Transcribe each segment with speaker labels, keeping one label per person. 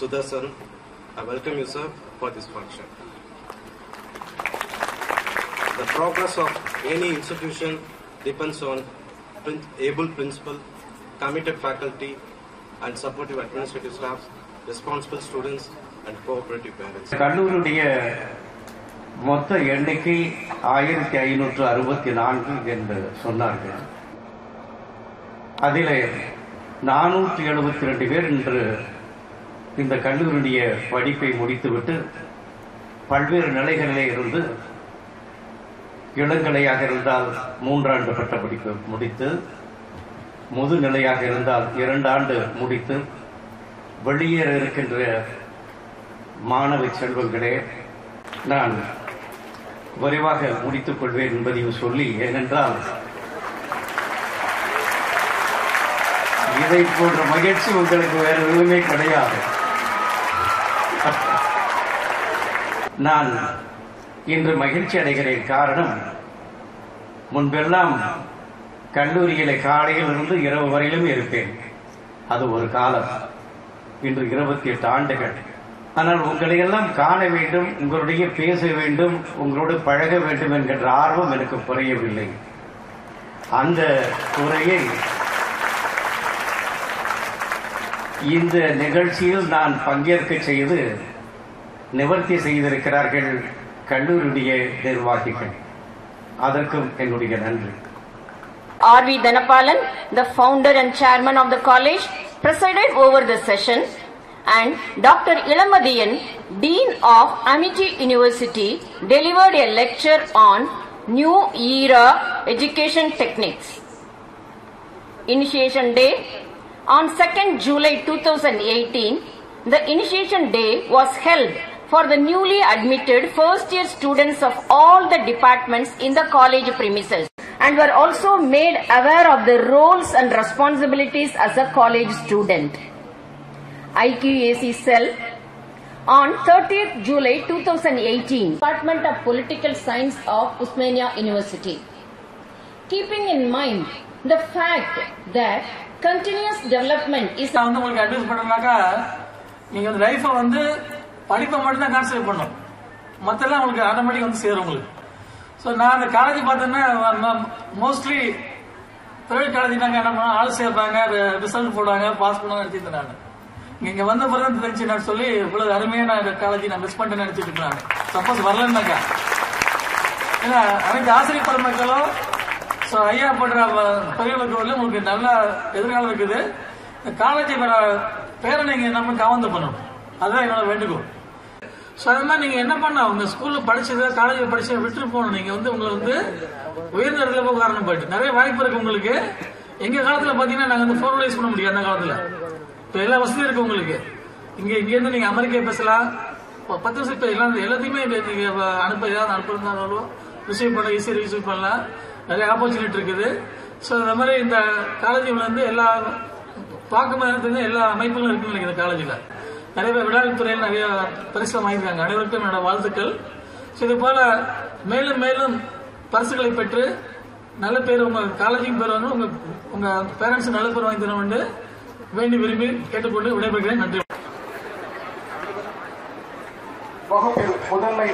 Speaker 1: Sudarshan. I welcome you, sir, for this function. The progress of any institution depends on able principal, committed faculty, and supportive administrative staff, responsible students, and cooperative parents.
Speaker 2: கல்லூரியுடைய மொத்த எண்ணிக்கை 1564 என்று சொன்னார்கள். அதிலே 472 பேர் இன்று இந்த கல்லூரியுடைய படிப்பை முடித்துவிட்டு பல்வேறு நிலைகளிலே இருந்து இளங்கலையாக இருந்தால் 3 ஆண்டு பட்டப்படிப்பு முடித்து, முதுநிலையாக இருந்தால் 2 ஆண்டு முடித்து வெளியேற இருக்கின்ற மாணவ செல்வங்களே, நான் விரைவாக முடித்துக் கொள்வேன் என்பதையும் சொல்லி, ஏனென்றால் இதை போன்ற மகிழ்ச்சி உங்களுக்கு வேறு எதுவுமே கிடையாது. நான் இன்று மகிழ்ச்சி அடைகிறேன். காரணம், முன்பெல்லாம் கல்லூரியில காலையில் இருந்து இரவு வரையிலும் இருப்பேன். அது ஒரு காலம். இன்று 28 ஆண்டுகள். ஆனால் உங்களை எல்லாம் காண வேண்டும், உங்களுடைய பேச வேண்டும், உங்களோடு பழக வேண்டும் என்கின்ற ஆர்வம் எனக்கு குறையவில்லை. அந்த குறையை இந்த நிகழ்ச்சியில் நான் பங்கேற்க செய்து நிவர்த்தி செய்திருக்கிறார்கள் கல்லூரியுடைய நிர்வாகிகள். அதற்கும் என்னுடைய நன்றி.
Speaker 3: R.V. Dhanapalan, the founder and chairman of the college, presided over the session, and Dr. Ilamadiyan, Dean of Amity University, delivered a lecture on New Era Education Techniques. Initiation Day. On 2nd July 2018, the Initiation Day was held for the newly admitted first-year students of all the departments in the college premises, and were also made aware of the roles and responsibilities as a college student. IQAC Cell on 30th July 2018, Department of Political Science of Osmania University. Keeping in mind the fact that continuous development is
Speaker 4: உங்களுக்கு advice பண்ணனாக்கா, நீங்க வந்து லைஃபை வந்து படிப்பை மட்டும் தான் concentrate பண்ணணும், மற்றெல்லாம் உங்களுக்கு ஆட்டோமேட்டிக் வந்து சேரும் உங்களுக்கு. ஸோ நான் அந்த காலேஜ் பார்த்தேன்னா மோஸ்ட்லி பிரைவேட் காலேஜ்னாங்க என்ன பண்ணுவோம், ஆள் சேர்ப்பாங்க, ரிசல்ட் போடுவாங்க, பாஸ் பண்ணுவாங்க நினைச்சிட்டு இருந்தாங்க. இங்க வந்த பிறகு தெரிஞ்சு நான் சொல்லி இவ்வளவு அருமையான காலேஜ் நான் மிஸ் பண்ணிட்டு நினைச்சிட்டு இருக்காங்க. சப்போஸ் வரலன்னாக்கா, ஏன்னா அனைத்து ஆசிரியர் பெருமக்களும் ஸோ ஐயா பண்ற பெரியவர்களுக்கு வந்து உங்களுக்கு நல்ல எதிர்காலம் இருக்குது. காலேஜ் பேரை நீங்க நம்ம கவர்ந்து பண்ணணும், அதுதான் என்னோட வேண்டுகோள். ஸோ அது மாதிரி நீங்க என்ன பண்ண, உங்க ஸ்கூல்ல படிச்சது காலேஜில் படிச்சதை விட்டுட்டு போகணும். நீங்க வந்து உங்களை வந்து உயர்ந்த இடத்துல போய் காரணம் போயிட்டு நிறைய வாய்ப்பு இருக்கு உங்களுக்கு. எங்க காலத்துல பாத்தீங்கன்னா நாங்க வந்து ஃபோர்வலைஸ் பண்ண முடியாது. அந்த காலத்துல இப்போ எல்லா வசதியும் இருக்கு உங்களுக்கு. இருந்து நீங்க அமெரிக்கா பேசலாம், 10 வருஷம் இப்போ எல்லாத்தையுமே நீங்க அனுப்புறதாலும் ரிசீவ் பண்ண ஈஸியாக ரிசீவ் பண்ணலாம். நிறைய ஆப்பர்ச்சுனிட்டி இருக்குது. ஸோ இந்த மாதிரி இந்த காலேஜில் வந்து எல்லா பார்க்கும்போது எல்லா அமைப்புகளும் இருக்குன்னு இந்த காலேஜில் நிறைய பேர் விளையாட்டுத்துறையில் நிறைய பரிசு வாங்கியிருக்காங்க. அனைவருக்கும் என்னோட வாழ்த்துக்கள். ஸோ இது போல மேலும் மேலும் பரிசுகளை பெற்று நல்ல பேர் உங்க காலேஜுக்கு பேர் வந்து உங்க பேரண்ட்ஸ் நல்ல பேர் வாங்கி தர வேண்டும் வேண்டி விரும்பி கேட்டுக்கொண்டு விடைபெறுகிறேன். நன்றி.
Speaker 5: வகுப்பில் முதன்மை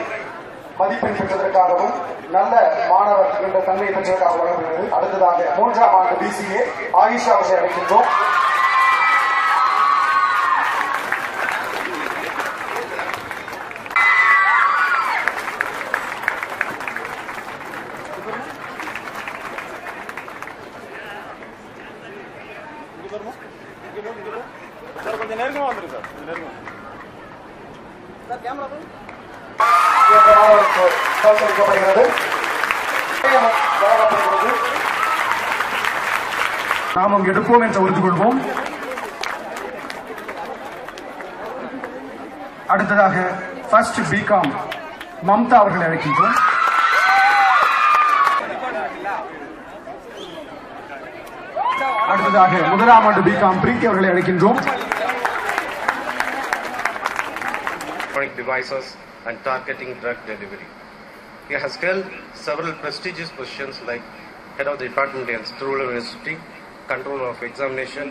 Speaker 5: மதிப்பெண் பெற்றதற்காகவும் நல்ல மாணவர் என்ற தன்மை பெற்றதற்காக வழங்குகிறது. அடுத்ததாக 3ஆம் ஆண்டு BCA ஆயிஷா அவர்களை அழைக்கின்றோம்.
Speaker 6: கொஞ்சம் நெருங்கமா வந்துருக்கு சார், கொஞ்சம் நெருங்கமா கேமரா
Speaker 5: நாமும் எடுப்போம் என்று உறுதி கொள்வோம். அடுத்ததாக ஃபர்ஸ்ட் BCom மம்தா அவர்களை அழைக்கின்றோம். அடுத்ததாக 1ஆம் ஆண்டு BCom பிரீத்தி அவர்களை அழைக்கின்றோம்.
Speaker 1: Devices and targeting drug delivery. He has held several prestigious positions like Head of the Department at Truro University, Controller of Examination,